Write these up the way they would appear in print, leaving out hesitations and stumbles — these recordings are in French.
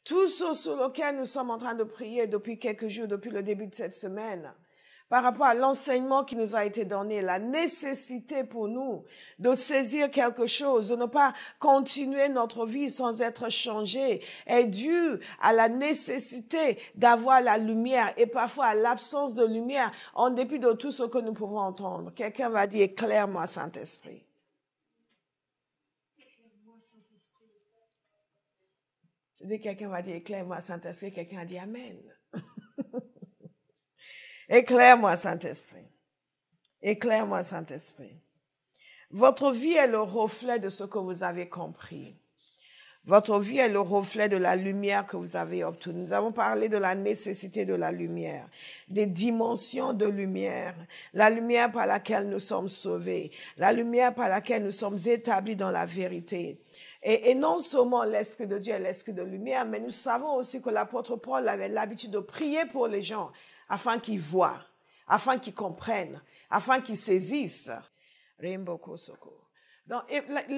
Tout ce sur lequel nous sommes en train de prier depuis quelques jours, depuis le début de cette semaine, par rapport à l'enseignement qui nous a été donné, la nécessité pour nous de saisir quelque chose, de ne pas continuer notre vie sans être changé, est due à la nécessité d'avoir la lumière et parfois à l'absence de lumière en dépit de tout ce que nous pouvons entendre. Quelqu'un va dire, éclaire-moi, Saint-Esprit. Je dis, quelqu'un va dire, éclaire-moi, Saint-Esprit. Quelqu'un a dit, Amen. Éclaire-moi, Saint-Esprit. Éclaire-moi, Saint-Esprit. Votre vie est le reflet de ce que vous avez compris. Votre vie est le reflet de la lumière que vous avez obtenue. Nous avons parlé de la nécessité de la lumière, des dimensions de lumière, la lumière par laquelle nous sommes sauvés, la lumière par laquelle nous sommes établis dans la vérité. Et non seulement l'Esprit de Dieu est l'Esprit de lumière, mais nous savons aussi que l'apôtre Paul avait l'habitude de prier pour les gens afin qu'ils voient, afin qu'ils comprennent, afin qu'ils saisissent. Dans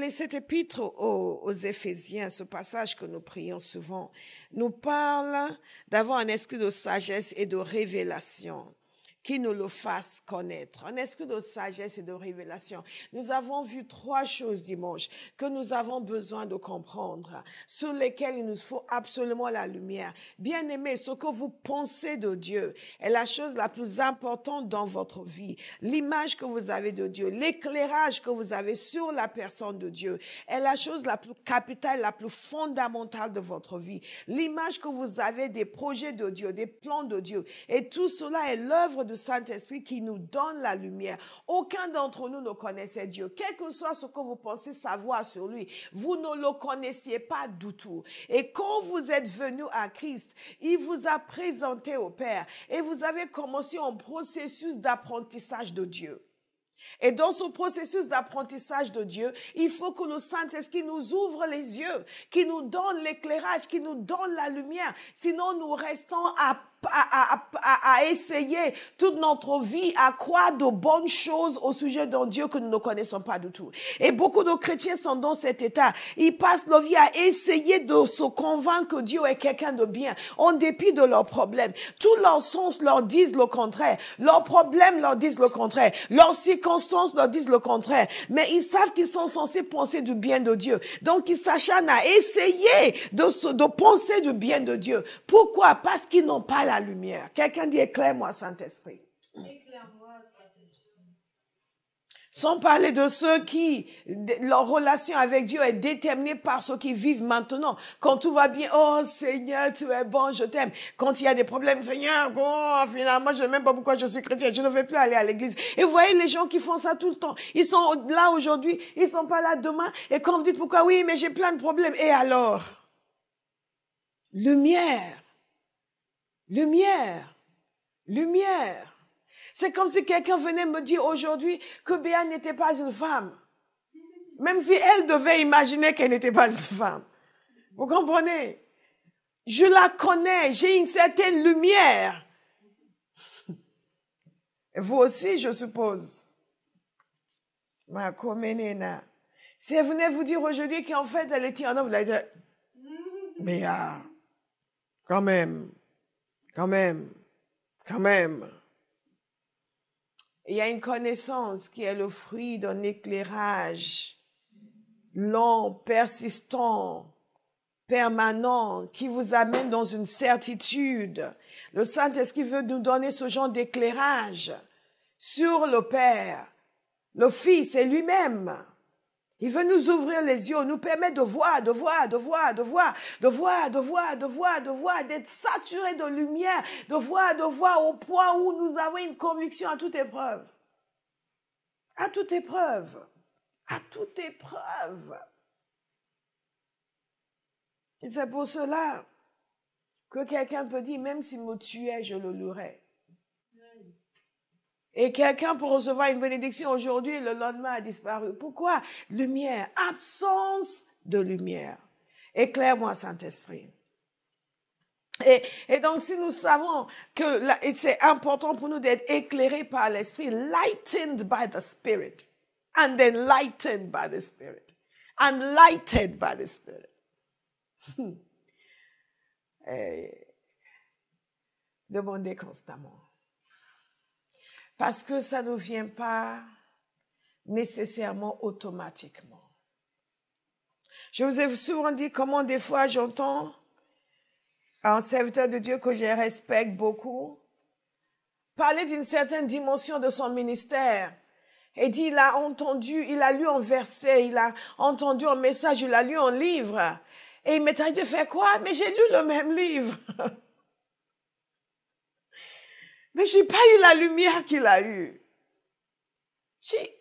cet épître aux Éphésiens, ce passage que nous prions souvent, nous parle d'avoir un esprit de sagesse et de révélation qui nous le fasse connaître. Un esprit de sagesse et de révélation. Nous avons vu 3 choses dimanche que nous avons besoin de comprendre, sur lesquelles il nous faut absolument la lumière. Bien-aimés, ce que vous pensez de Dieu est la chose la plus importante dans votre vie. L'image que vous avez de Dieu, l'éclairage que vous avez sur la personne de Dieu est la chose la plus capitale, la plus fondamentale de votre vie. L'image que vous avez des projets de Dieu, des plans de Dieu. Et tout cela est l'œuvre du Saint-Esprit qui nous donne la lumière. Aucun d'entre nous ne connaissait Dieu. Quel que soit ce que vous pensez savoir sur lui, vous ne le connaissiez pas du tout. Et quand vous êtes venu à Christ, il vous a présenté au Père et vous avez commencé un processus d'apprentissage de Dieu. Et dans ce processus d'apprentissage de Dieu, il faut que le Saint-Esprit nous ouvre les yeux, qui nous donne l'éclairage, qui nous donne la lumière. Sinon, nous restons à essayer toute notre vie à croire de bonnes choses au sujet d'un Dieu que nous ne connaissons pas du tout. Et beaucoup de chrétiens sont dans cet état. Ils passent leur vie à essayer de se convaincre que Dieu est quelqu'un de bien, en dépit de leurs problèmes. Tous leurs sens leur disent le contraire. Leurs problèmes leur disent le contraire. Leurs circonstances leur disent le contraire. Mais ils savent qu'ils sont censés penser du bien de Dieu. Donc ils s'acharnent à essayer de penser du bien de Dieu. Pourquoi? Parce qu'ils n'ont pas la lumière. Quelqu'un dit, éclaire-moi, Saint-Esprit. Éclaire-moi, Saint-Esprit. Sans parler de ceux qui, leur relation avec Dieu est déterminée par ce qu'ils vivent maintenant. Quand tout va bien, oh Seigneur, tu es bon, je t'aime. Quand il y a des problèmes, Seigneur, bon, finalement, je ne sais même pas pourquoi je suis chrétien, je ne vais plus aller à l'église. Et vous voyez les gens qui font ça tout le temps. Ils sont là aujourd'hui, ils sont pas là demain. Et quand vous dites pourquoi, oui, mais j'ai plein de problèmes. Et alors? Lumière. Lumière, lumière. C'est comme si quelqu'un venait me dire aujourd'hui que Béa n'était pas une femme. Même si elle devait imaginer qu'elle n'était pas une femme. Vous comprenez? Je la connais, j'ai une certaine lumière. Et vous aussi, je suppose. Ma comenena. Si elle venait vous dire aujourd'hui qu'en fait, elle était un homme, vous allez dire, Béa, quand même. Quand même. Il y a une connaissance qui est le fruit d'un éclairage long, persistant, permanent, qui vous amène dans une certitude. Le Saint-Esprit veut nous donner ce genre d'éclairage sur le Père, le Fils et lui-même. Il veut nous ouvrir les yeux, nous permettre de voir, d'être saturés de lumière, de voir au point où nous avons une conviction à toute épreuve. À toute épreuve. À toute épreuve. Et c'est pour cela que quelqu'un peut dire, même s'il me tuait, je le louerais. Et quelqu'un pour recevoir une bénédiction aujourd'hui, le lendemain a disparu. Pourquoi? Lumière, absence de lumière. Éclaire-moi, Saint-Esprit. Et donc, si nous savons que c'est important pour nous d'être éclairés par l'Esprit, lightened by the Spirit, and then lightened by the Spirit, and lighted by the Spirit. Demandez constamment. Parce que ça ne vient pas nécessairement automatiquement. Je vous ai souvent dit comment des fois j'entends un serviteur de Dieu que je respecte beaucoup parler d'une certaine dimension de son ministère. Et dit, il a entendu, il a lu un verset, il a entendu un message, il a lu un livre. Et il m'est dit de faire quoi? Mais j'ai lu le même livre. Mais j'ai pas eu la lumière qu'il a eue.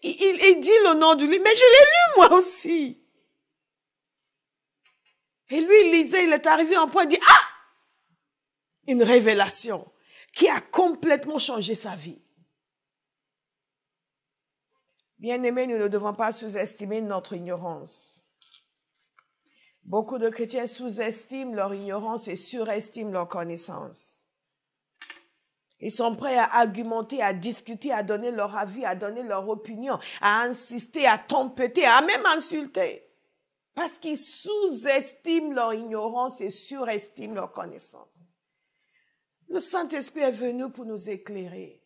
Il dit le nom du livre, mais je l'ai lu moi aussi. Et lui, il lisait, il est arrivé à un point, il dit, ah! Une révélation qui a complètement changé sa vie. Bien-aimés, nous ne devons pas sous-estimer notre ignorance. Beaucoup de chrétiens sous-estiment leur ignorance et surestiment leur connaissance. Ils sont prêts à argumenter, à discuter, à donner leur avis, à donner leur opinion, à insister, à tempêter, à même insulter. Parce qu'ils sous-estiment leur ignorance et surestiment leur connaissance. Le Saint-Esprit est venu pour nous éclairer.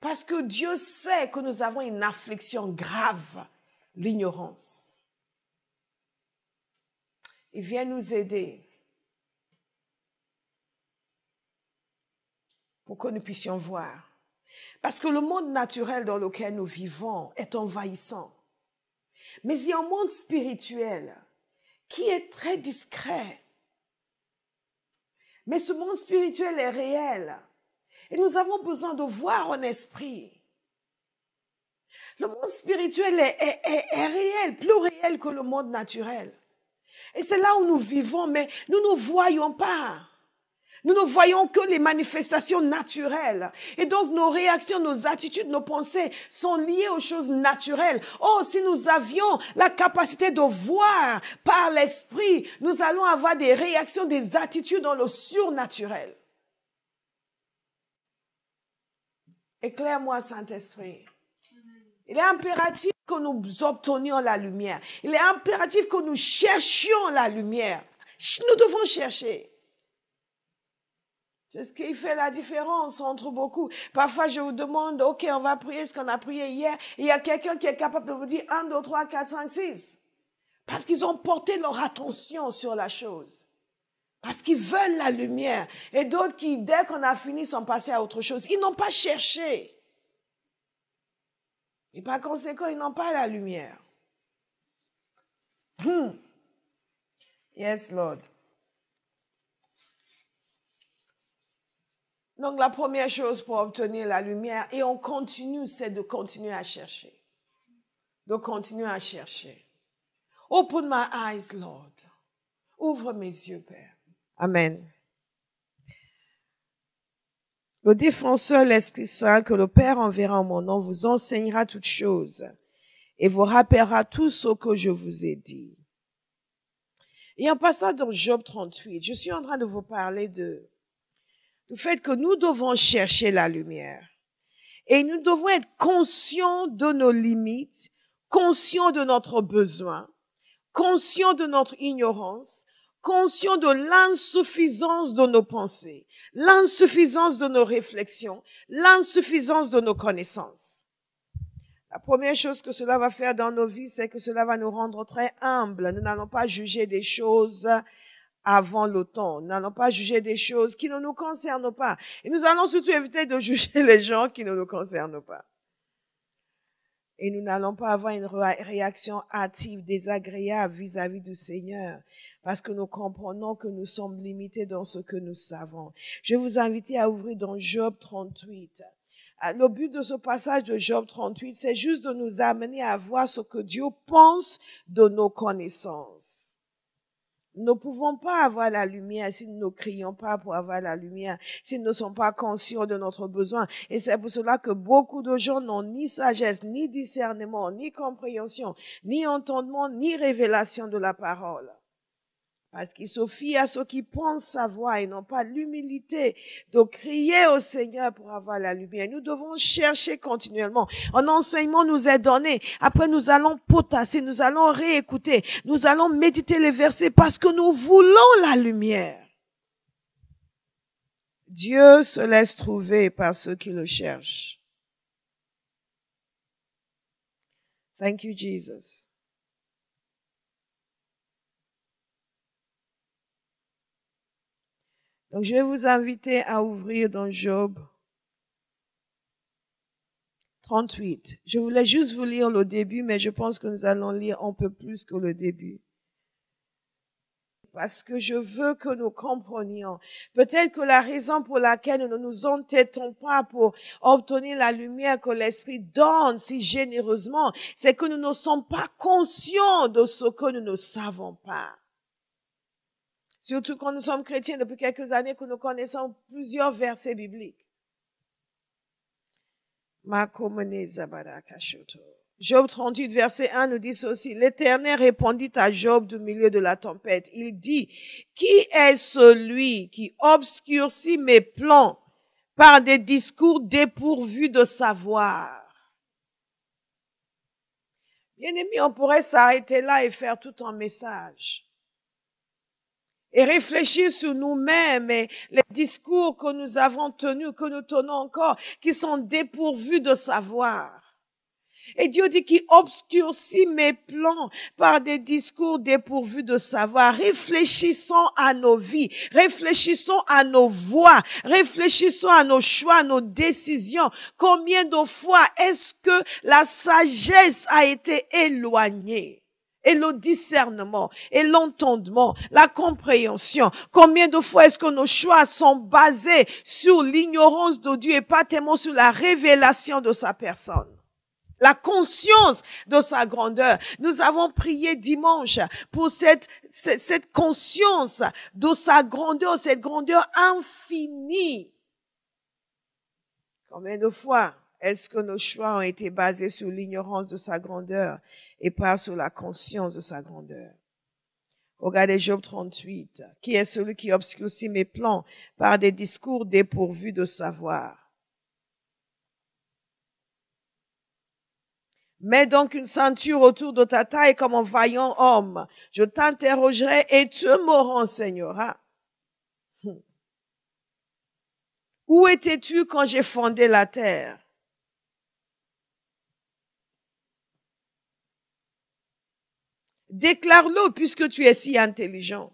Parce que Dieu sait que nous avons une affliction grave, l'ignorance. Il vient nous aider pour que nous puissions voir. Parce que le monde naturel dans lequel nous vivons est envahissant. Mais il y a un monde spirituel qui est très discret. Mais ce monde spirituel est réel. Et nous avons besoin de voir en esprit. Le monde spirituel est réel, plus réel que le monde naturel. Et c'est là où nous vivons, mais nous ne voyons pas. Nous ne voyons que les manifestations naturelles. Et donc nos réactions, nos attitudes, nos pensées sont liées aux choses naturelles. Oh, si nous avions la capacité de voir par l'esprit, nous allons avoir des réactions, des attitudes dans le surnaturel. Éclaire-moi, Saint-Esprit. Il est impératif que nous obtenions la lumière. Il est impératif que nous cherchions la lumière. Nous devons chercher. C'est ce qui fait la différence entre beaucoup. Parfois, je vous demande, OK, on va prier ce qu'on a prié hier. Et il y a quelqu'un qui est capable de vous dire 1, 2, 3, 4, 5, 6. Parce qu'ils ont porté leur attention sur la chose. Parce qu'ils veulent la lumière. Et d'autres qui, dès qu'on a fini, sont passés à autre chose. Ils n'ont pas cherché. Et par conséquent, ils n'ont pas la lumière. Yes, Lord. Donc, la première chose pour obtenir la lumière, et on continue, c'est de continuer à chercher. De continuer à chercher. Open my eyes, Lord. Ouvre mes yeux, Père. Amen. Le défenseur, l'Esprit Saint, que le Père enverra en mon nom, vous enseignera toutes choses et vous rappellera tout ce que je vous ai dit. Et en passant dans Job 38, je suis en train de vous parler du fait que nous devons chercher la lumière. Et nous devons être conscients de nos limites, conscients de notre besoin, conscients de notre ignorance, conscients de l'insuffisance de nos pensées, l'insuffisance de nos réflexions, l'insuffisance de nos connaissances. La première chose que cela va faire dans nos vies, c'est que cela va nous rendre très humbles. Nous n'allons pas juger des choses avant le temps. Nous n'allons pas juger des choses qui ne nous concernent pas. Et nous allons surtout éviter de juger les gens qui ne nous concernent pas. Et nous n'allons pas avoir une réaction hâtive, désagréable vis-à-vis du Seigneur, parce que nous comprenons que nous sommes limités dans ce que nous savons. Je vais vous inviter à ouvrir dans Job 38. Le but de ce passage de Job 38, c'est juste de nous amener à voir ce que Dieu pense de nos connaissances. Nous ne pouvons pas avoir la lumière si nous ne crions pas pour avoir la lumière, si nous ne sommes pas conscients de notre besoin. Et c'est pour cela que beaucoup de gens n'ont ni sagesse, ni discernement, ni compréhension, ni entendement, ni révélation de la parole. Parce qu'ils se fient à ceux qui pensent savoir et n'ont pas l'humilité de crier au Seigneur pour avoir la lumière. Nous devons chercher continuellement. Un enseignement nous est donné. Après, nous allons potasser, nous allons réécouter, nous allons méditer les versets parce que nous voulons la lumière. Dieu se laisse trouver par ceux qui le cherchent. Thank you, Jesus. Donc, je vais vous inviter à ouvrir dans Job 38. Je voulais juste vous lire le début, mais je pense que nous allons lire un peu plus que le début. Parce que je veux que nous comprenions. Peut-être que la raison pour laquelle nous ne nous entêtons pas pour obtenir la lumière que l'Esprit donne si généreusement, c'est que nous ne sommes pas conscients de ce que nous ne savons pas. Surtout quand nous sommes chrétiens depuis quelques années, que nous connaissons plusieurs versets bibliques. Job 38, verset 1 nous dit ceci. L'Éternel répondit à Job du milieu de la tempête. Il dit, qui est celui qui obscurcit mes plans par des discours dépourvus de savoir? Bien-aimés, on pourrait s'arrêter là et faire tout un message. Et réfléchir sur nous-mêmes et les discours que nous avons tenus, que nous tenons encore, qui sont dépourvus de savoir. Et Dieu dit qu'il obscurcit mes plans par des discours dépourvus de savoir. Réfléchissons à nos vies, réfléchissons à nos voies, réfléchissons à nos choix, à nos décisions. Combien de fois est-ce que la sagesse a été éloignée? Et le discernement, et l'entendement, la compréhension. Combien de fois est-ce que nos choix sont basés sur l'ignorance de Dieu et pas tellement sur la révélation de sa personne? La conscience de sa grandeur. Nous avons prié dimanche pour cette conscience de sa grandeur, cette grandeur infinie. Combien de fois est-ce que nos choix ont été basés sur l'ignorance de sa grandeur et pas sur la conscience de sa grandeur? Regardez Job 38. Qui est celui qui obscurcit mes plans par des discours dépourvus de savoir? Mets donc une ceinture autour de ta taille comme un vaillant homme. Je t'interrogerai et tu me renseigneras. Où étais-tu quand j'ai fondé la terre? Déclare-le puisque tu es si intelligent.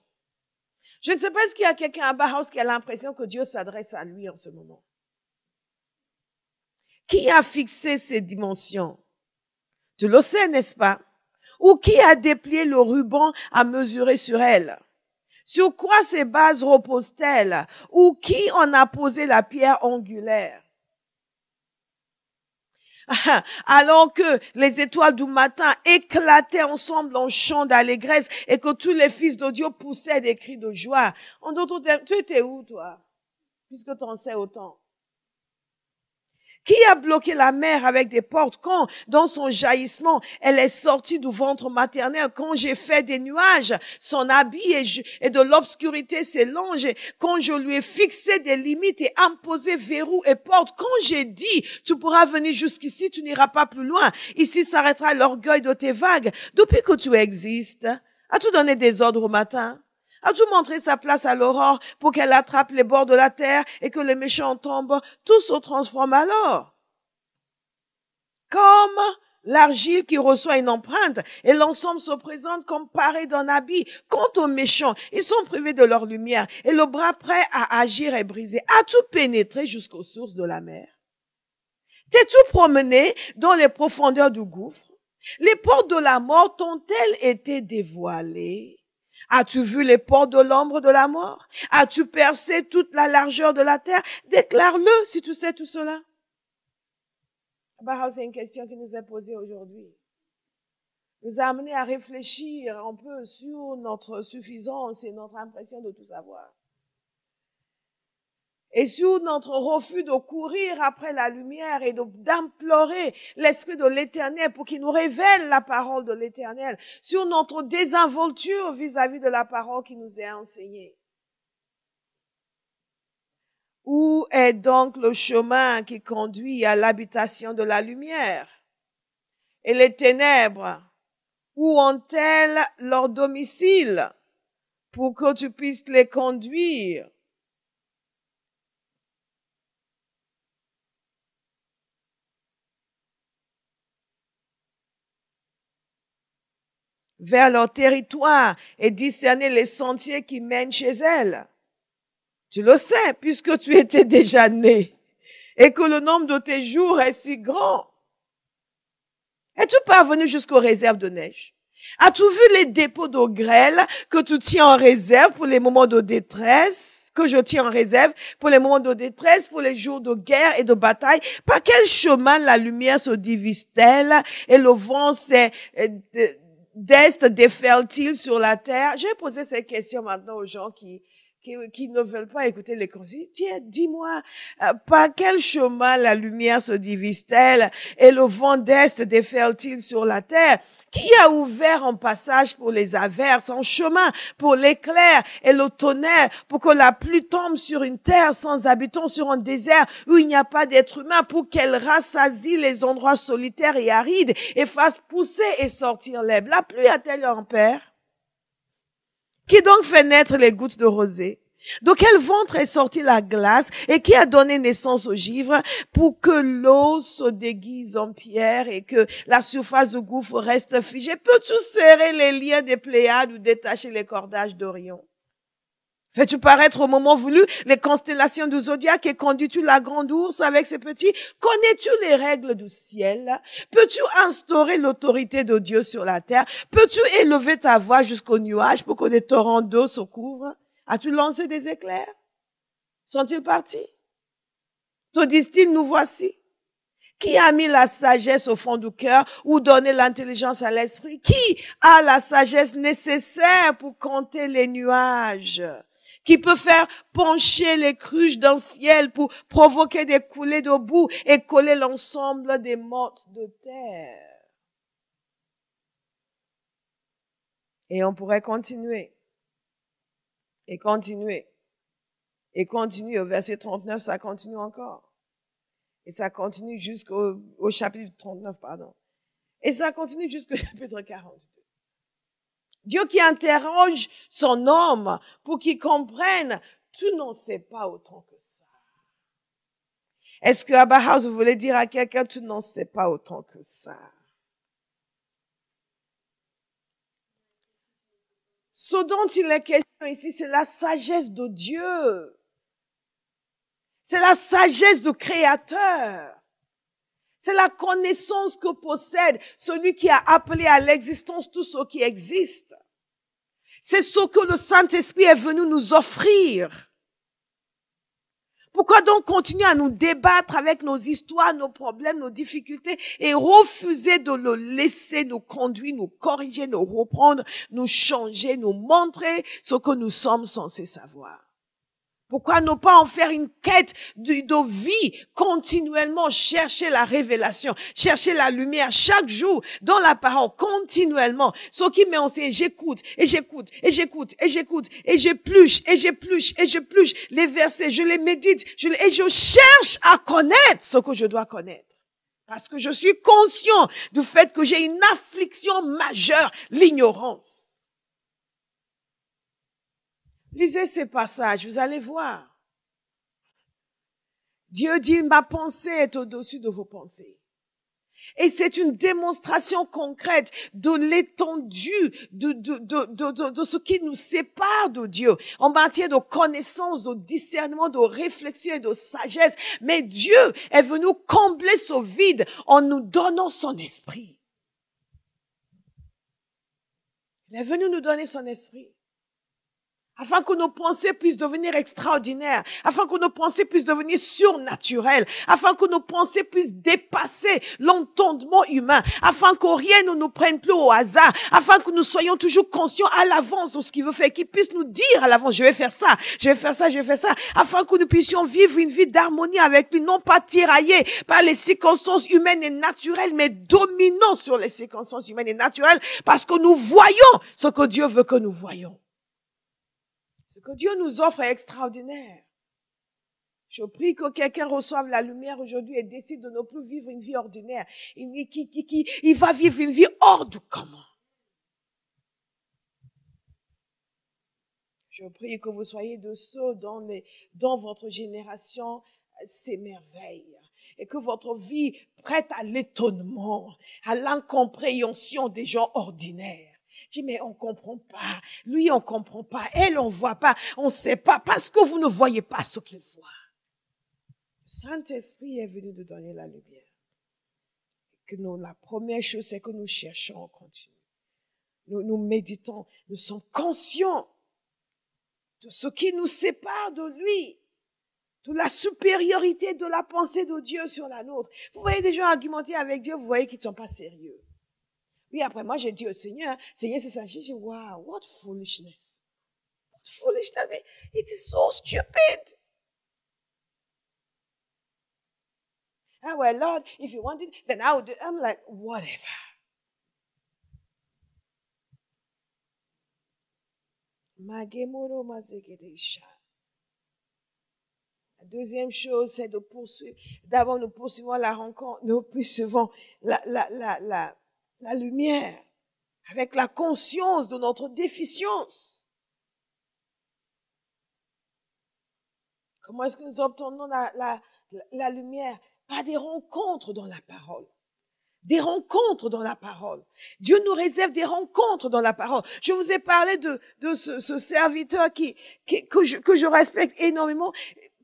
Je ne sais pas s'il y a quelqu'un à Bauhaus qui a l'impression que Dieu s'adresse à lui en ce moment. Qui a fixé ces dimensions? Tu le sais, n'est-ce pas? Ou qui a déplié le ruban à mesurer sur elle? Sur quoi ces bases reposent-elles? Ou qui en a posé la pierre angulaire? Alors que les étoiles du matin éclataient ensemble en chant d'allégresse et que tous les fils de Dieu poussaient des cris de joie. En d'autres termes, tu étais où, toi? Puisque tu en sais autant. Qui a bloqué la mer avec des portes quand, dans son jaillissement, elle est sortie du ventre maternel, quand j'ai fait des nuages, son habit et de l'obscurité ses langes, quand je lui ai fixé des limites et imposé verrous et portes, quand j'ai dit, tu pourras venir jusqu'ici, tu n'iras pas plus loin, ici s'arrêtera l'orgueil de tes vagues. Depuis que tu existes, as-tu donné des ordres au matin? As-tu montré sa place à l'aurore pour qu'elle attrape les bords de la terre et que les méchants tombent? Tout se transforme alors. Comme l'argile qui reçoit une empreinte et l'ensemble se présente comme paré d'un habit. Quant aux méchants, ils sont privés de leur lumière et le bras prêt à agir est brisé. As-tu pénétré jusqu'aux sources de la mer? T'es-tu promené dans les profondeurs du gouffre? Les portes de la mort t'ont-elles été dévoilées? As-tu vu les portes de l'ombre de la mort? As-tu percé toute la largeur de la terre? Déclare-le si tu sais tout cela. C'est une question qui nous est posée aujourd'hui. Nous a amené à réfléchir un peu sur notre suffisance et notre impression de tout savoir. Et sur notre refus de courir après la lumière et d'implorer l'Esprit de l'Éternel pour qu'il nous révèle la parole de l'Éternel, sur notre désinvolture vis-à-vis de la parole qui nous est enseignée. Où est donc le chemin qui conduit à l'habitation de la lumière? Et les ténèbres, où ont-elles leur domicile pour que tu puisses les conduire vers leur territoire et discerner les sentiers qui mènent chez elles. Tu le sais, puisque tu étais déjà né et que le nombre de tes jours est si grand. Es-tu parvenu jusqu'aux réserves de neige? As-tu vu les dépôts d'eau grêle que tu tiens en réserve pour les moments de détresse, que je tiens en réserve pour les moments de détresse, pour les jours de guerre et de bataille? Par quel chemin la lumière se divise-t-elle et le vent d'est déferle-t-il sur la terre? Je vais poser ces questions maintenant aux gens qui ne veulent pas écouter les conseils. Tiens, dis-moi, par quel chemin la lumière se divise-t-elle et le vent d'est déferle-t-il sur la terre? Qui a ouvert un passage pour les averses, un chemin pour l'éclair et le tonnerre, pour que la pluie tombe sur une terre sans habitants, sur un désert où il n'y a pas d'être humain, pour qu'elle rassasie les endroits solitaires et arides et fasse pousser et sortir l'herbe? La pluie a-t-elle un père? Qui donc fait naître les gouttes de rosée? De quel ventre est sortie la glace et qui a donné naissance au givre pour que l'eau se déguise en pierre et que la surface du gouffre reste figée? Peux-tu serrer les liens des Pléiades ou détacher les cordages d'Orion? Fais-tu paraître au moment voulu les constellations du zodiaque et conduis-tu la grande ours avec ses petits? Connais-tu les règles du ciel? Peux-tu instaurer l'autorité de Dieu sur la terre? Peux-tu élever ta voix jusqu'aux nuages pour que des torrents d'eau se couvrent? As-tu lancé des éclairs? Sont-ils partis? Te disent-ils, nous voici? Qui a mis la sagesse au fond du cœur ou donné l'intelligence à l'esprit? Qui a la sagesse nécessaire pour compter les nuages? Qui peut faire pencher les cruches dans le ciel pour provoquer des coulées de boue et coller l'ensemble des mottes de terre? Et on pourrait continuer. Et continuer. Et continue. Au verset 39, ça continue encore. Et ça continue jusqu'au chapitre 39, pardon. Et ça continue jusqu'au chapitre 42. Dieu qui interroge son homme pour qu'il comprenne, tu n'en sais pas autant que ça. Est-ce que Abba House, vous voulez dire à quelqu'un, tu n'en sais pas autant que ça? Ce dont il est question ici, c'est la sagesse de Dieu. C'est la sagesse du Créateur. C'est la connaissance que possède celui qui a appelé à l'existence tout ce qui existe. C'est ce que le Saint-Esprit est venu nous offrir. Pourquoi donc continuer à nous débattre avec nos histoires, nos problèmes, nos difficultés et refuser de le laisser nous conduire, nous corriger, nous reprendre, nous changer, nous montrer ce que nous sommes censés savoir? Pourquoi ne pas en faire une quête de vie, continuellement chercher la révélation, chercher la lumière chaque jour dans la parole, continuellement. Ce qui met en scène, j'écoute, et j'écoute, et j'écoute, et j'écoute, et j'épluche, et j'épluche, et j'épluche les versets, je les médite, et je cherche à connaître ce que je dois connaître. Parce que je suis conscient du fait que j'ai une affliction majeure, l'ignorance. Lisez ces passages, vous allez voir. Dieu dit, ma pensée est au-dessus de vos pensées. Et c'est une démonstration concrète de l'étendue de ce qui nous sépare de Dieu en matière de connaissance, de discernement, de réflexion et de sagesse. Mais Dieu est venu combler ce vide en nous donnant son esprit. Il est venu nous donner son esprit. Afin que nos pensées puissent devenir extraordinaires, afin que nos pensées puissent devenir surnaturelles, afin que nos pensées puissent dépasser l'entendement humain, afin que rien ne nous prenne plus au hasard, afin que nous soyons toujours conscients à l'avance de ce qu'il veut faire, qu'il puisse nous dire à l'avance, je vais faire ça, je vais faire ça, je vais faire ça, afin que nous puissions vivre une vie d'harmonie avec lui, non pas tiraillés par les circonstances humaines et naturelles, mais dominant sur les circonstances humaines et naturelles, parce que nous voyons ce que Dieu veut que nous voyons. Ce que Dieu nous offre est extraordinaire. Je prie que quelqu'un reçoive la lumière aujourd'hui et décide de ne plus vivre une vie ordinaire. Il va vivre une vie hors du commun. Je prie que vous soyez de ceux dont votre génération s'émerveille. Et que votre vie prête à l'étonnement, à l'incompréhension des gens ordinaires. Je dis, mais on comprend pas. Lui, on comprend pas. Elle, on voit pas. On sait pas parce que vous ne voyez pas ce qu'il voit. Le Saint-Esprit est venu nous donner la lumière. Que nous, la première chose, c'est que nous cherchons en continu. Nous méditons, nous sommes conscients de ce qui nous sépare de lui, de la supériorité de la pensée de Dieu sur la nôtre. Vous voyez des gens argumenter avec Dieu, vous voyez qu'ils ne sont pas sérieux. Oui, après moi, j'ai dit au Seigneur, Seigneur, c'est ça. J'ai dit, wow, what foolishness. What foolishness. It is so stupid. Ah, well, Lord, if you want it, then I would do it. I'm like, whatever. La deuxième chose, c'est de poursuivre. D'abord, nous poursuivons la rencontre, nous poursuivons la lumière avec la conscience de notre déficience. Comment est-ce que nous obtenons la lumière? Par des rencontres dans la parole. Des rencontres dans la parole. Dieu nous réserve des rencontres dans la parole. Je vous ai parlé de ce serviteur que je respecte énormément.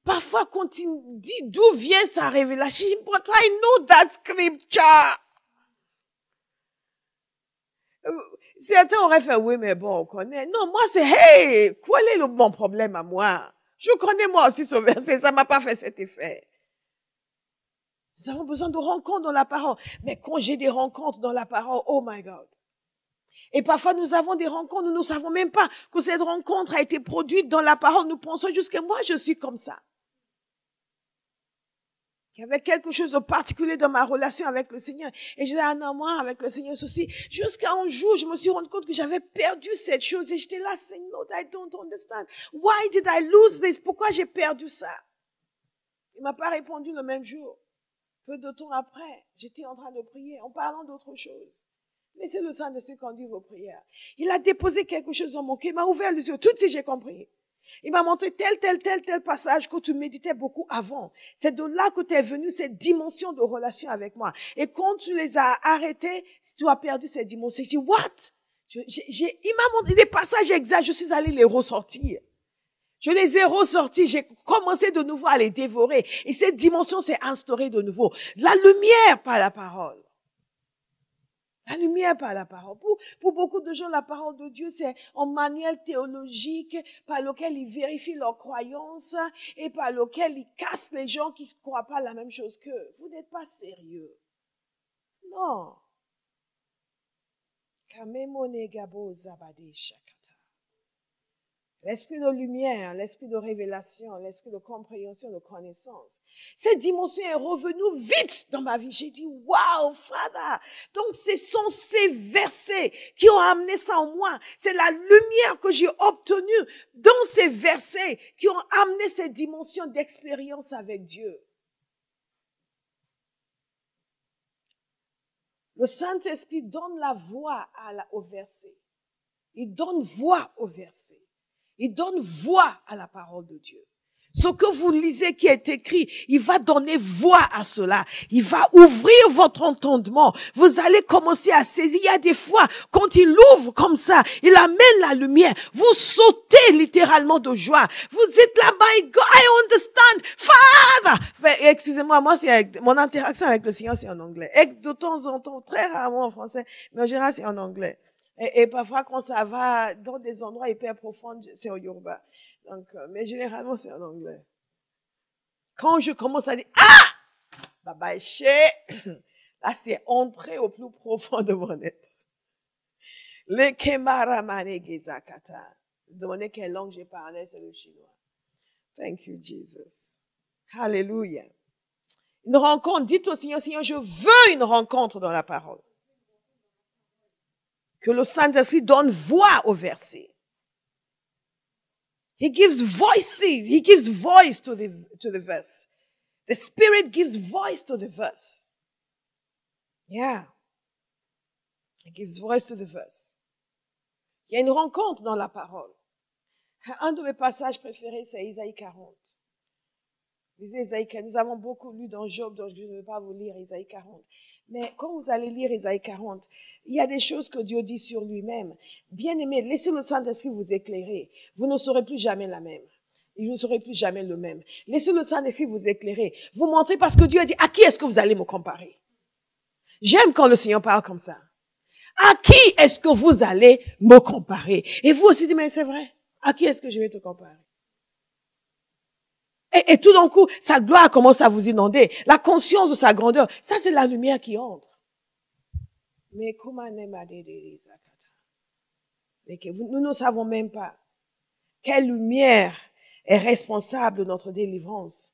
Parfois, quand il dit d'où vient sa révélation, but I know that scripture. Certains auraient fait, oui, mais bon, on connaît. Non, moi, c'est, hey, quel est le bon problème à moi? Je connais moi aussi ce verset, ça m'a pas fait cet effet. Nous avons besoin de rencontres dans la parole. Mais quand j'ai des rencontres dans la parole, oh my God. Et parfois, nous avons des rencontres, nous ne savons même pas que cette rencontre a été produite dans la parole. Nous pensons jusqu'à moi, je suis comme ça. Il y avait quelque chose de particulier dans ma relation avec le Seigneur. Et je disais, ah non, moi, avec le Seigneur, ceci. Jusqu'à un jour, je me suis rendu compte que j'avais perdu cette chose. Et j'étais là, Seigneur, I don't understand. Why did I lose this? Pourquoi j'ai perdu ça? Il m'a pas répondu le même jour. Peu de temps après, j'étais en train de prier en parlant d'autre chose. Laissez le Saint-Esprit conduire vos prières. Il a déposé quelque chose dans mon cœur. Il m'a ouvert les yeux. Tout de suite, j'ai compris. Il m'a montré tel passage que tu méditais beaucoup avant. C'est de là que tu es venu cette dimension de relation avec moi. Et quand tu les as arrêtés, tu as perdu cette dimension. J'ai dit, what? Il m'a montré des passages exacts. Je suis allée les ressortir. Je les ai ressortis, j'ai commencé de nouveau à les dévorer. Et cette dimension s'est instaurée de nouveau. La lumière par la parole. La lumière par la parole. Pour beaucoup de gens, la parole de Dieu, c'est un manuel théologique par lequel ils vérifient leurs croyances et par lequel ils cassent les gens qui ne croient pas la même chose qu'eux. Vous n'êtes pas sérieux. Non. Kamemone gabo zabade shakata. L'esprit de lumière, l'esprit de révélation, l'esprit de compréhension, de connaissance. Cette dimension est revenue vite dans ma vie. J'ai dit, wow, Father. Donc, ce sont ces versets qui ont amené ça en moi. C'est la lumière que j'ai obtenue dans ces versets qui ont amené cette dimension d'expérience avec Dieu. Le Saint-Esprit donne la voix au verset. Il donne voix au verset. Il donne voix à la parole de Dieu. Ce que vous lisez qui est écrit, il va donner voix à cela. Il va ouvrir votre entendement. Vous allez commencer à saisir. Il y a des fois, quand il ouvre comme ça, il amène la lumière. Vous sautez littéralement de joie. Vous êtes là, my God, I understand, Father. Mais, excusez-moi, moi, mon interaction avec le Seigneur, c'est en anglais. Et de temps en temps, très rarement en français, mais en général, c'est en anglais. Et parfois, quand ça va dans des endroits hyper profonds, c'est au Yoruba. Donc, mais généralement, c'est en anglais. Quand je commence à dire, Baba Eche, là, c'est entrer au plus profond de mon être. Le Kemara Mane Gezakata. Demandez quelle langue j'ai parlé, c'est le chinois. Thank you, Jesus. Hallelujah. Une rencontre, dites au Seigneur, Seigneur, je veux une rencontre dans la parole. Que le Saint-Esprit donne voix au verset. He gives voices. He gives voice to the verse. The Spirit gives voice to the verse. Yeah. He gives voice to the verse. Il y a une rencontre dans la parole. Un de mes passages préférés, c'est Isaïe 40. Lisez Isaïe 40. Nous avons beaucoup lu dans Job, donc je ne vais pas vous lire Isaïe 40. Mais quand vous allez lire Isaïe 40, il y a des choses que Dieu dit sur lui-même. Bien-aimés, laissez le Saint-Esprit vous éclairer. Vous ne serez plus jamais la même. Vous ne serez plus jamais le même. Laissez le Saint-Esprit vous éclairer. Vous montrer parce que Dieu a dit, à qui est-ce que vous allez me comparer? J'aime quand le Seigneur parle comme ça. À qui est-ce que vous allez me comparer? Et vous aussi dites, mais c'est vrai. À qui est-ce que je vais te comparer? Et tout d'un coup, sa gloire commence à vous inonder. La conscience de sa grandeur, ça c'est la lumière qui entre. Mais nous ne savons même pas quelle lumière est responsable de notre délivrance.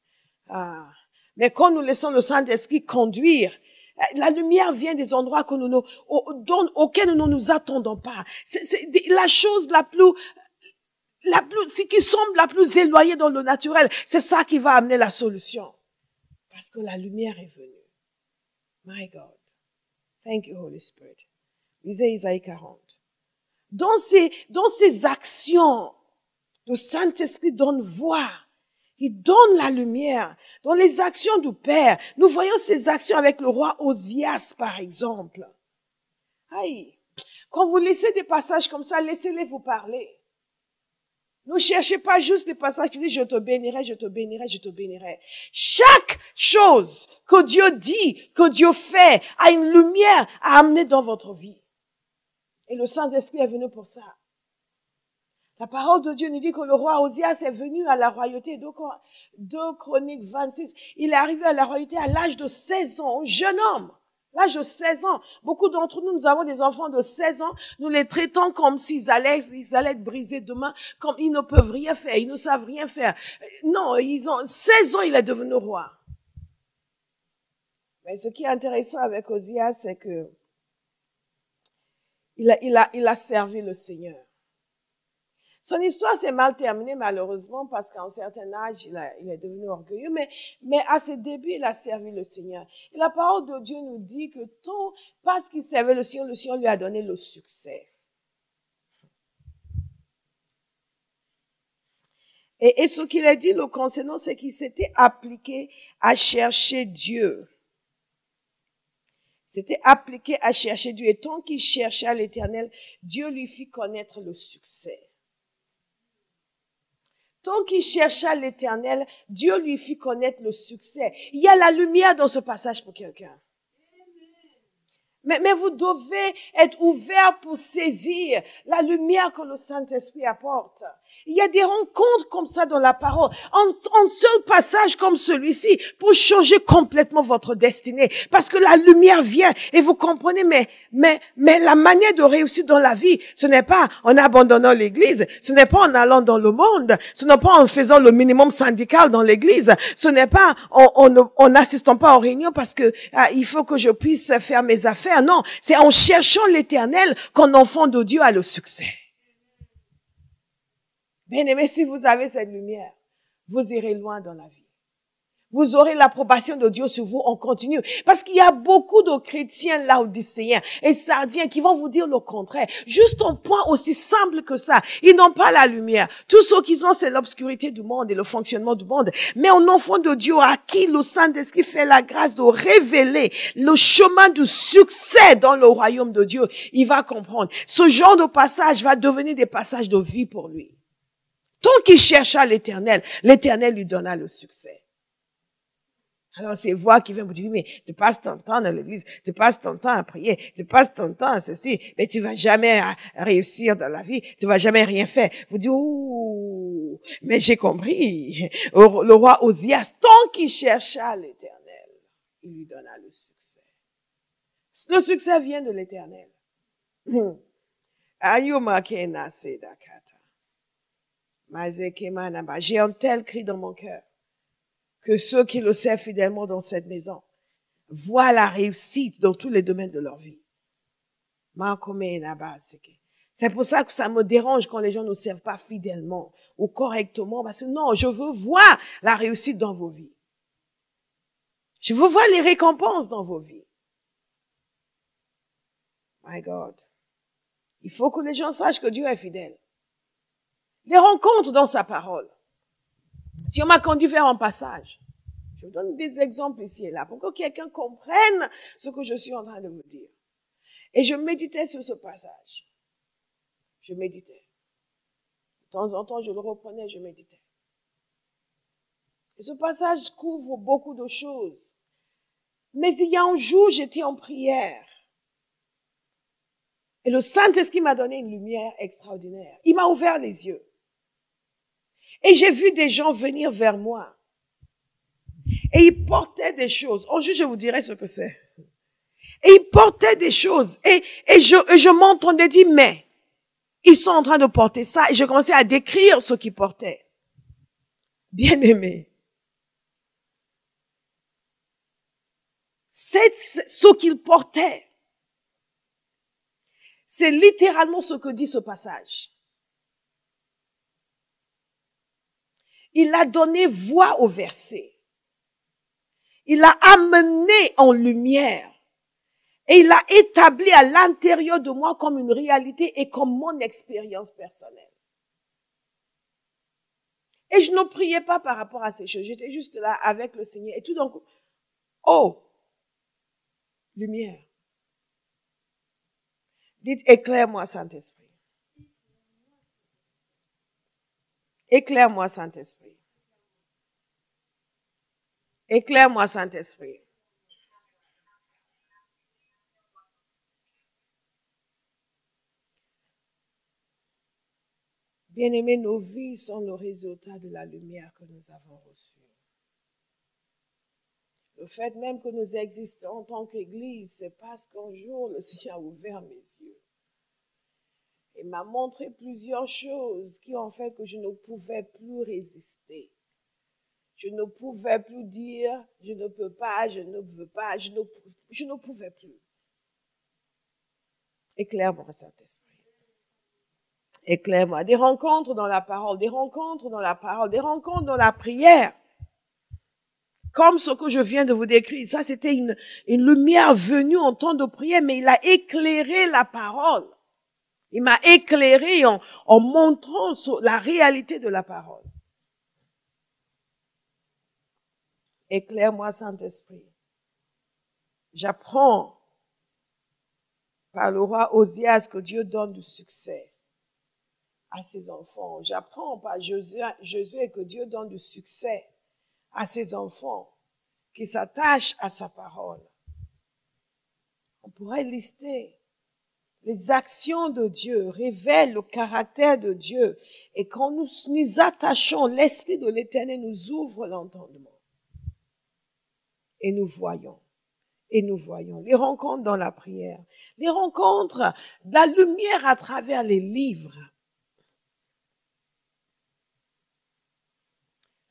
Ah. Mais quand nous laissons le Saint-Esprit conduire, la lumière vient des endroits que auxquels nous ne nous attendons pas. C'est la chose ce qui semble la plus éloignée dans le naturel, c'est ça qui va amener la solution. Parce que la lumière est venue. My God. Thank you, Holy Spirit. Lisez Isaïe 40. Dans ces actions, le Saint-Esprit donne voix. Il donne la lumière. Dans les actions du Père, nous voyons ces actions avec le roi Osias, par exemple. Aïe. Quand vous laissez des passages comme ça, laissez-les vous parler. Ne cherchez pas juste des passages qui disent je te bénirai, je te bénirai, je te bénirai. Chaque chose que Dieu dit, que Dieu fait, a une lumière à amener dans votre vie. Et le Saint-Esprit est venu pour ça. La parole de Dieu nous dit que le roi Osias est venu à la royauté. 2 Chroniques 26. Il est arrivé à la royauté à l'âge de 16 ans, un jeune homme. L'âge de 16 ans. Beaucoup d'entre nous, nous avons des enfants de 16 ans. Nous les traitons comme s'ils allaient être brisés demain, comme ils ne peuvent rien faire, ils ne savent rien faire. Non, 16 ans, il est devenu roi. Mais ce qui est intéressant avec Osias, c'est que il a servi le Seigneur. Son histoire s'est mal terminée, malheureusement, parce qu'à un certain âge, il est devenu orgueilleux, mais à ses débuts, il a servi le Seigneur. Et la parole de Dieu nous dit que parce qu'il servait le Seigneur lui a donné le succès. Et ce qu'il a dit le concernant, c'est qu'il s'était appliqué à chercher Dieu. C'était appliqué à chercher Dieu. Et tant qu'il cherchait à l'Éternel, Dieu lui fit connaître le succès. Tant qu'il chercha l'Éternel, Dieu lui fit connaître le succès. Il y a la lumière dans ce passage pour quelqu'un. Mais vous devez être ouvert pour saisir la lumière que le Saint-Esprit apporte. Il y a des rencontres comme ça dans la parole, en seul passage comme celui-ci, pour changer complètement votre destinée. Parce que la lumière vient et vous comprenez, mais la manière de réussir dans la vie, ce n'est pas en abandonnant l'église, ce n'est pas en allant dans le monde, ce n'est pas en faisant le minimum syndical dans l'église, ce n'est pas en n'assistant pas aux réunions parce que il faut que je puisse faire mes affaires. Non, c'est en cherchant l'Éternel qu'un enfant de Dieu a le succès. Bien-aimés, si vous avez cette lumière, vous irez loin dans la vie. Vous aurez l'approbation de Dieu sur vous en continu. Parce qu'il y a beaucoup de chrétiens laodicéens et sardiens qui vont vous dire le contraire. Juste un point aussi simple que ça. Ils n'ont pas la lumière. Tout ce qu'ils ont, c'est l'obscurité du monde et le fonctionnement du monde. Mais un enfant de Dieu à qui le Saint-Esprit fait la grâce de révéler le chemin du succès dans le royaume de Dieu, il va comprendre. Ce genre de passage va devenir des passages de vie pour lui. Tant qu'il chercha l'Éternel, l'Éternel lui donna le succès. Alors c'est voix qui vient vous dire, mais tu passes ton temps dans l'église, tu passes ton temps à prier, tu passes ton temps à ceci, mais tu vas jamais réussir dans la vie, tu vas jamais rien faire. Vous dites, ouh, mais j'ai compris. Le roi Osias, tant qu'il chercha l'Éternel, il lui donna le succès. Le succès vient de l'Éternel. J'ai un tel cri dans mon cœur que ceux qui le servent fidèlement dans cette maison voient la réussite dans tous les domaines de leur vie. C'est pour ça que ça me dérange quand les gens ne servent pas fidèlement ou correctement, parce que non, je veux voir la réussite dans vos vies. Je veux voir les récompenses dans vos vies. My God. Il faut que les gens sachent que Dieu est fidèle. Les rencontres dans sa parole. Dieu m'a conduit vers un passage. Je vous donne des exemples ici et là pour que quelqu'un comprenne ce que je suis en train de vous dire. Et je méditais sur ce passage. Je méditais. De temps en temps, je le reprenais, je méditais. Et ce passage couvre beaucoup de choses. Mais il y a un jour, j'étais en prière. Et le Saint-Esprit m'a donné une lumière extraordinaire. Il m'a ouvert les yeux. Et j'ai vu des gens venir vers moi. Et ils portaient des choses. Un jour, je vous dirai ce que c'est. Et ils portaient des choses. Et je m'entendais dire, mais ils sont en train de porter ça. Et je commençais à décrire ce qu'ils portaient. Bien-aimés. C'est ce qu'ils portaient. C'est littéralement ce que dit ce passage. Il a donné voix au verset. Il a amené en lumière. Et il a établi à l'intérieur de moi comme une réalité et comme mon expérience personnelle. Et je ne priais pas par rapport à ces choses. J'étais juste là avec le Seigneur. Et tout d'un coup, oh, lumière. Dites, éclaire-moi, Saint-Esprit. Éclaire-moi, Saint-Esprit. Éclaire-moi, Saint-Esprit. Bien-aimés, nos vies sont le résultat de la lumière que nous avons reçue. Le fait même que nous existons en tant qu'Église, c'est parce qu'un jour, le Seigneur a ouvert mes yeux. Il m'a montré plusieurs choses qui ont fait que je ne pouvais plus résister. Je ne pouvais plus dire, je ne peux pas, je ne veux pas, je ne pouvais plus. Éclaire-moi, Saint-Esprit. Éclaire-moi. Des rencontres dans la parole, des rencontres dans la parole, des rencontres dans la prière. Comme ce que je viens de vous décrire. Ça, c'était une lumière venue en temps de prière, mais il a éclairé la parole. Il m'a éclairé en montrant la réalité de la parole. Éclaire-moi, Saint-Esprit. J'apprends par le roi Osias que Dieu donne du succès à ses enfants. J'apprends par Josué que Dieu donne du succès à ses enfants qui s'attachent à sa parole. On pourrait lister les actions de Dieu, révèlent le caractère de Dieu. Et quand nous nous attachons, l'Esprit de l'Éternel nous ouvre l'entendement. Et nous voyons. Et nous voyons les rencontres dans la prière, les rencontres, la lumière à travers les livres.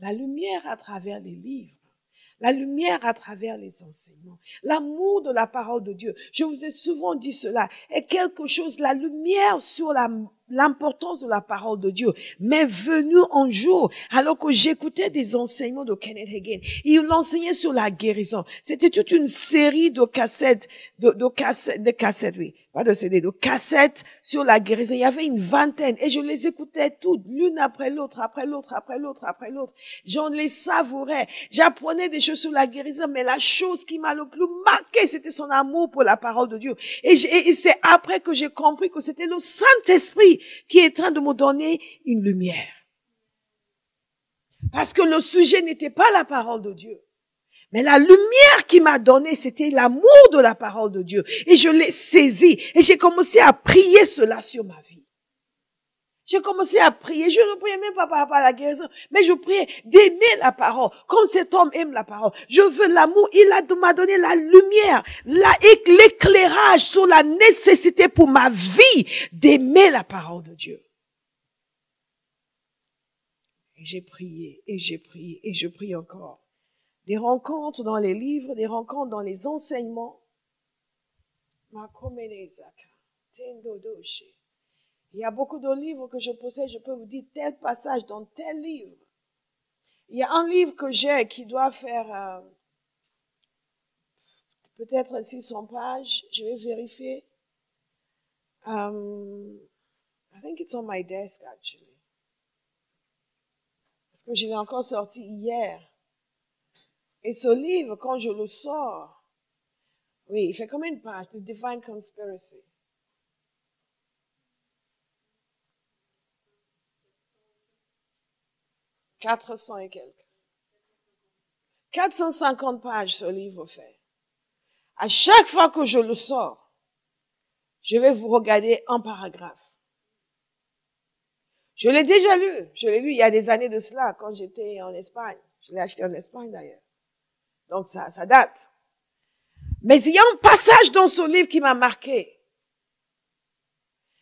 La lumière à travers les livres. La lumière à travers les enseignements. L'amour de la parole de Dieu. Je vous ai souvent dit cela. Est quelque chose, la lumière sur l'importance de la parole de Dieu m'est venue un jour alors que j'écoutais des enseignements de Kenneth Hagin. Il enseignait sur la guérison. C'était toute une série de cassettes, de cassettes, oui. Pas de CD, de cassettes sur la guérison. Il y avait une vingtaine et je les écoutais toutes, l'une après l'autre, après l'autre, après l'autre, après l'autre. J'en les savourais. J'apprenais des choses sur la guérison, mais la chose qui m'a le plus marqué, c'était son amour pour la parole de Dieu. Et c'est après que j'ai compris que c'était le Saint-Esprit qui est en train de me donner une lumière. Parce que le sujet n'était pas la parole de Dieu. Mais la lumière qui m'a donné, c'était l'amour de la parole de Dieu. Et je l'ai saisi. Et j'ai commencé à prier cela sur ma vie. J'ai commencé à prier. Je ne priais même pas par rapport à la guérison. Mais je priais d'aimer la parole. Comme cet homme aime la parole. Je veux l'amour. Il m'a donné la lumière. L'éclairage sur la nécessité pour ma vie d'aimer la parole de Dieu. Et j'ai prié. Et j'ai prié. Et je prie encore. Des rencontres dans les livres, des rencontres dans les enseignements. Il y a beaucoup de livres que je possède, je peux vous dire tel passage dans tel livre. Il y a un livre que j'ai qui doit faire peut-être 600 pages, je vais vérifier. I think it's on my desk actually. Parce que je l'ai encore sorti hier. Et ce livre, quand je le sors, oui, il fait combien de pages? The Divine Conspiracy. 400 et quelques. 450 pages, ce livre fait. À chaque fois que je le sors, je vais vous regarder un paragraphe. Je l'ai déjà lu. Je l'ai lu il y a des années de cela, quand j'étais en Espagne. Je l'ai acheté en Espagne d'ailleurs. Donc ça date. Mais il y a un passage dans ce livre qui m'a marqué.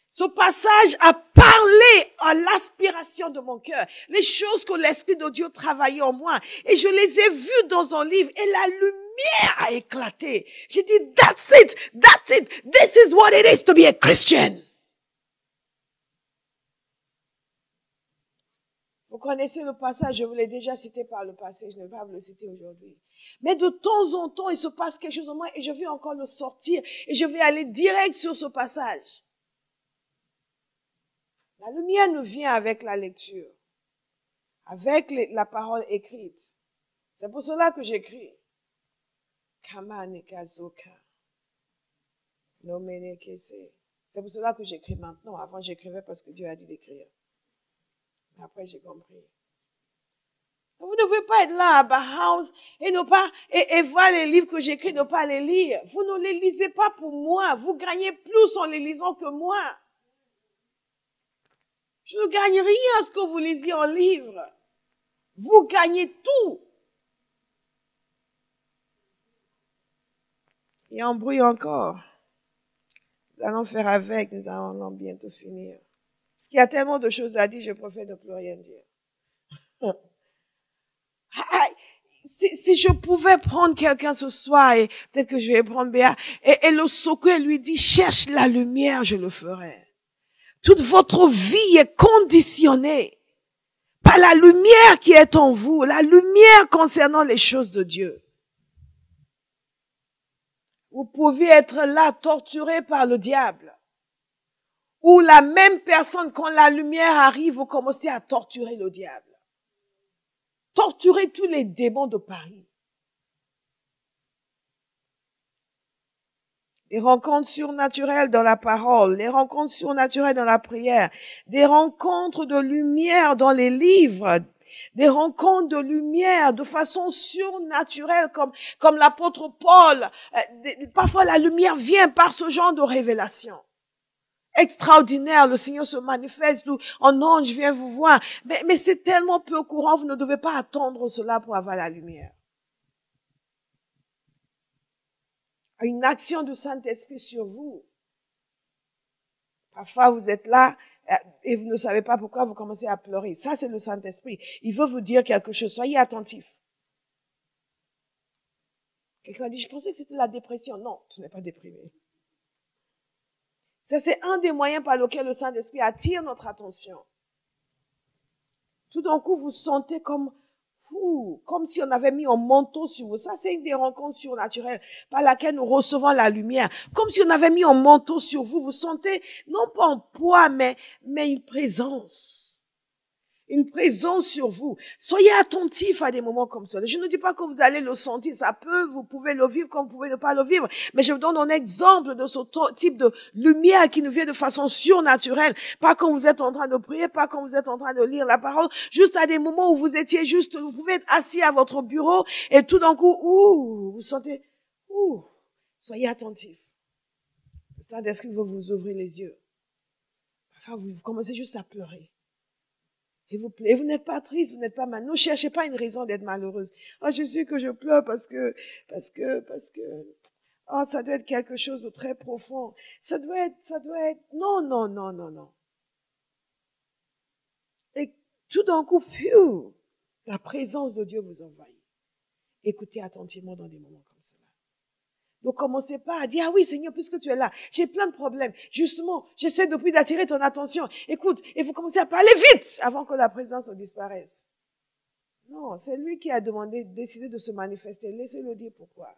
Ce passage a parlé à l'aspiration de mon cœur. Les choses que l'Esprit de Dieu travaillait en moi. Et je les ai vues dans un livre. Et la lumière a éclaté. J'ai dit, that's it. That's it. This is what it is to be a Christian. Vous connaissez le passage, je vous l'ai déjà cité par le passé, je ne vais pas vous le citer aujourd'hui. Mais de temps en temps, il se passe quelque chose en moi et je vais encore le sortir et je vais aller direct sur ce passage. La lumière nous vient avec la lecture, avec la parole écrite. C'est pour cela que j'écris. C'est pour cela que j'écris maintenant. Avant, j'écrivais parce que Dieu a dit d'écrire. Mais après, j'ai compris. Vous ne pouvez pas être là à Bauhaus et ne pas, et voir les livres que j'écris, ne pas les lire. Vous ne les lisez pas pour moi. Vous gagnez plus en les lisant que moi. Je ne gagne rien à ce que vous lisiez en livre. Vous gagnez tout. Il y a un bruit encore. Nous allons faire avec, nous allons bientôt finir. Parce qu'il y a tellement de choses à dire, je préfère ne plus rien dire. Si je pouvais prendre quelqu'un ce soir, et peut-être que je vais prendre Béa, et le secouer, lui dit, cherche la lumière, je le ferai. Toute votre vie est conditionnée par la lumière qui est en vous, la lumière concernant les choses de Dieu. Vous pouvez être là, torturé par le diable. Ou la même personne, quand la lumière arrive, vous commencez à torturer le diable. Torturer tous les démons de Paris. Des rencontres surnaturelles dans la parole, des rencontres surnaturelles dans la prière, des rencontres de lumière dans les livres, des rencontres de lumière de façon surnaturelle comme l'apôtre Paul. Parfois la lumière vient par ce genre de révélation. Extraordinaire, le Seigneur se manifeste, un ange vient vous voir. Mais c'est tellement peu courant, vous ne devez pas attendre cela pour avoir la lumière. Une action du Saint-Esprit sur vous. Parfois, vous êtes là et vous ne savez pas pourquoi vous commencez à pleurer. Ça, c'est le Saint-Esprit. Il veut vous dire quelque chose. Soyez attentifs. Quelqu'un dit, je pensais que c'était la dépression. Non, tu n'es pas déprimé. Ça, c'est un des moyens par lesquels le Saint-Esprit attire notre attention. Tout d'un coup, vous sentez comme si on avait mis un manteau sur vous. Ça, c'est une des rencontres surnaturelles par laquelle nous recevons la lumière. Comme si on avait mis un manteau sur vous. Vous sentez, non pas un poids, mais une présence. Une présence sur vous. Soyez attentifs à des moments comme ça. Je ne dis pas que vous allez le sentir. Ça peut, vous pouvez le vivre comme vous pouvez ne pas le vivre. Mais je vous donne un exemple de ce type de lumière qui nous vient de façon surnaturelle. Pas quand vous êtes en train de prier, pas quand vous êtes en train de lire la parole. Juste à des moments où vous étiez juste, vous pouvez être assis à votre bureau et tout d'un coup, vous sentez, soyez attentifs. Le Saint-Esprit veut vous ouvrir les yeux. Enfin, vous commencez juste à pleurer. Et vous n'êtes pas triste, vous n'êtes pas mal. Ne cherchez pas une raison d'être malheureuse. Oh, je sais que je pleure parce que, oh, ça doit être quelque chose de très profond. Ça doit être, non. Et tout d'un coup, la présence de Dieu vous envahit. Écoutez attentivement dans des moments comme cela. Ne commencez pas à dire, ah oui, Seigneur, puisque tu es là, j'ai plein de problèmes. Justement, j'essaie depuis d'attirer ton attention. Écoute, et vous commencez à parler vite avant que la présence disparaisse. Non, c'est lui qui a décidé de se manifester. Laissez-le dire pourquoi.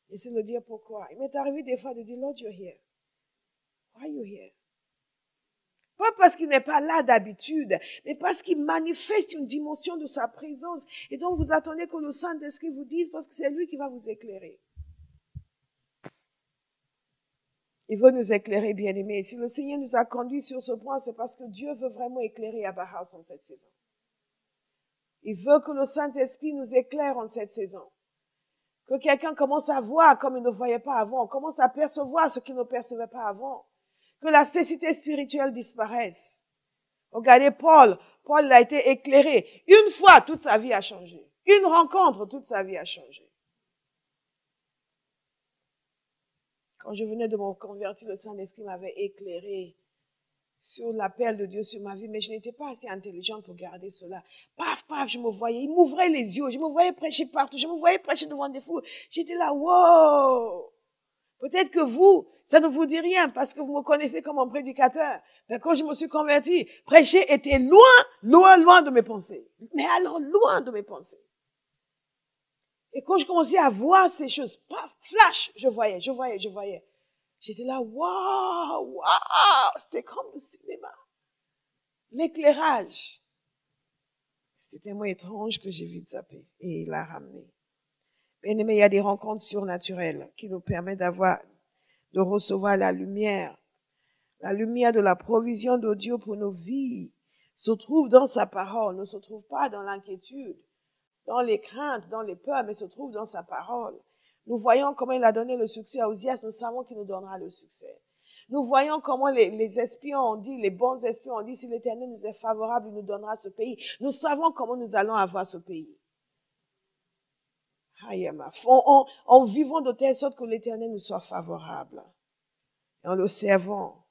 Laissez-le dire pourquoi. Il m'est arrivé des fois de dire, Lord, you're here. Why are you here? Pas parce qu'il n'est pas là d'habitude, mais parce qu'il manifeste une dimension de sa présence. Et donc, vous attendez que le Saint-Esprit vous dise, parce que c'est lui qui va vous éclairer. Il veut nous éclairer, bien-aimés. Et si le Seigneur nous a conduits sur ce point, c'est parce que Dieu veut vraiment éclairer Abba House en cette saison. Il veut que le Saint-Esprit nous éclaire en cette saison. Que quelqu'un commence à voir comme il ne voyait pas avant, commence à percevoir ce qu'il ne percevait pas avant. Que la cécité spirituelle disparaisse. Regardez Paul. Paul a été éclairé. Une fois, toute sa vie a changé. Une rencontre, toute sa vie a changé. Quand je venais de me convertir, le Saint-Esprit m'avait éclairé sur l'appel de Dieu sur ma vie, mais je n'étais pas assez intelligente pour garder cela. Paf, paf, je me voyais, il m'ouvrait les yeux, je me voyais prêcher partout, je me voyais prêcher devant des foules. J'étais là, wow! Peut-être que vous, ça ne vous dit rien parce que vous me connaissez comme un prédicateur. Mais quand je me suis converti, prêcher était loin, loin, loin de mes pensées. Mais alors loin de mes pensées. Et quand je commençais à voir ces choses, paf, flash, je voyais. J'étais là, waouh, waouh, c'était comme le cinéma. L'éclairage. C'était tellement étrange que j'ai vu zapper et il l'a ramené. Bien aimé, il y a des rencontres surnaturelles qui nous permettent de recevoir la lumière. La lumière de la provision de Dieu pour nos vies se trouve dans sa parole, ne se trouve pas dans l'inquiétude, dans les craintes, dans les peurs, mais se trouve dans sa parole. Nous voyons comment il a donné le succès à Osias, nous savons qu'il nous donnera le succès. Nous voyons comment les espions ont dit, les bons espions ont dit, si l'Éternel nous est favorable, il nous donnera ce pays. Nous savons comment nous allons avoir ce pays. En vivant de telle sorte que l'Éternel nous soit favorable. Et en le servant.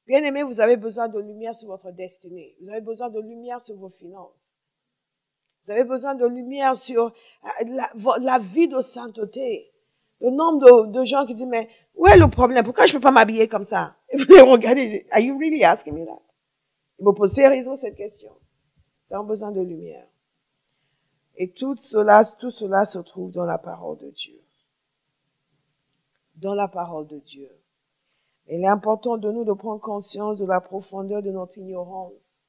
Bien aimé, vous avez besoin de lumière sur votre destinée. Vous avez besoin de lumière sur vos finances. Vous avez besoin de lumière sur la vie de sainteté. Le nombre de gens qui disent, mais où est le problème? Pourquoi je peux pas m'habiller comme ça? Et vous les regardez, are you really asking me that? Ils me posent sérieusement cette question. Nous avons besoin de lumière. Et tout cela se trouve dans la parole de Dieu. Dans la parole de Dieu. Il est important de nous de prendre conscience de la profondeur de notre ignorance,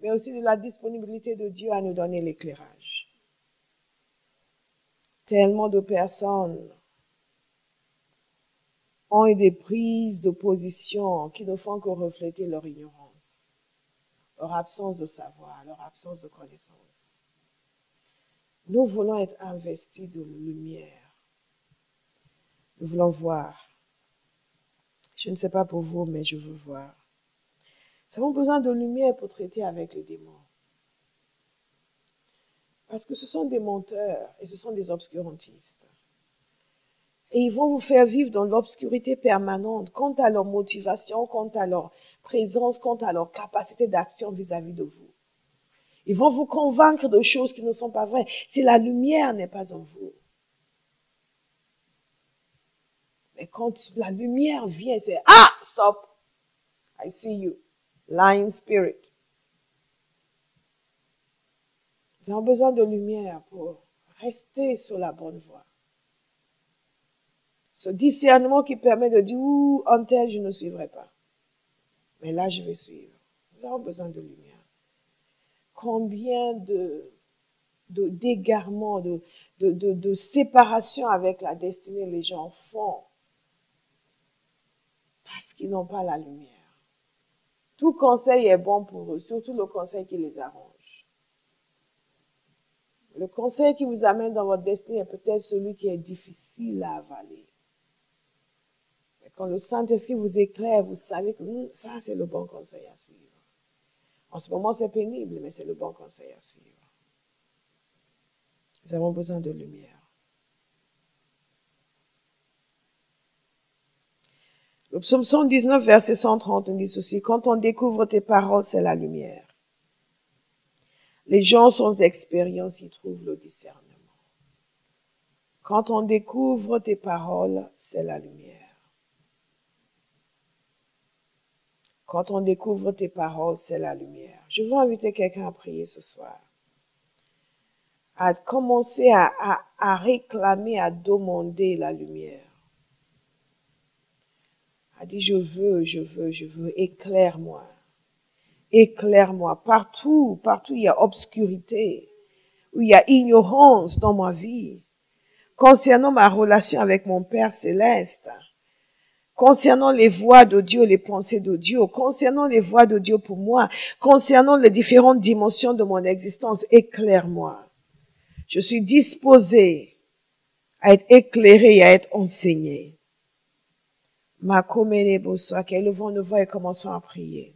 mais aussi de la disponibilité de Dieu à nous donner l'éclairage. Tellement de personnes ont eu des prises de position qui ne font que refléter leur ignorance, leur absence de savoir, leur absence de connaissance. Nous voulons être investis de lumière. Nous voulons voir. Je ne sais pas pour vous, mais je veux voir. Nous avons besoin de lumière pour traiter avec les démons. Parce que ce sont des menteurs et ce sont des obscurantistes. Et ils vont vous faire vivre dans l'obscurité permanente quant à leur motivation, quant à leur présence, quant à leur capacité d'action vis-à-vis de vous. Ils vont vous convaincre de choses qui ne sont pas vraies si la lumière n'est pas en vous. Mais quand la lumière vient, c'est « Ah, stop! I see you. Lying spirit. » Nous avons besoin de lumière pour rester sur la bonne voie. Ce discernement qui permet de dire « Ouh, en tel, je ne suivrai pas. Mais là, je vais suivre. » Nous avons besoin de lumière. Combien d'égarements, de séparation avec la destinée les gens font parce qu'ils n'ont pas la lumière. Tout conseil est bon pour eux, surtout le conseil qui les arrange. Le conseil qui vous amène dans votre destinée est peut-être celui qui est difficile à avaler. Mais quand le Saint-Esprit vous éclaire, vous savez que ça, c'est le bon conseil à suivre. En ce moment, c'est pénible, mais c'est le bon conseil à suivre. Nous avons besoin de lumière. Le psaume 119, verset 130, nous dit ceci. Quand on découvre tes paroles, c'est la lumière. Les gens sans expérience y trouvent le discernement. Quand on découvre tes paroles, c'est la lumière. Quand on découvre tes paroles, c'est la lumière. Je veux inviter quelqu'un à prier ce soir. À commencer à réclamer, à demander la lumière. a dit, je veux, éclaire-moi. Éclaire-moi. Partout il y a obscurité, où il y a ignorance dans ma vie, concernant ma relation avec mon Père céleste, concernant les voies de Dieu, les pensées de Dieu, concernant les voies de Dieu pour moi, concernant les différentes dimensions de mon existence, éclaire-moi. Je suis disposée à être éclairée et à être enseignée. Ma comène bossa, élevons nos voix et commençons à prier.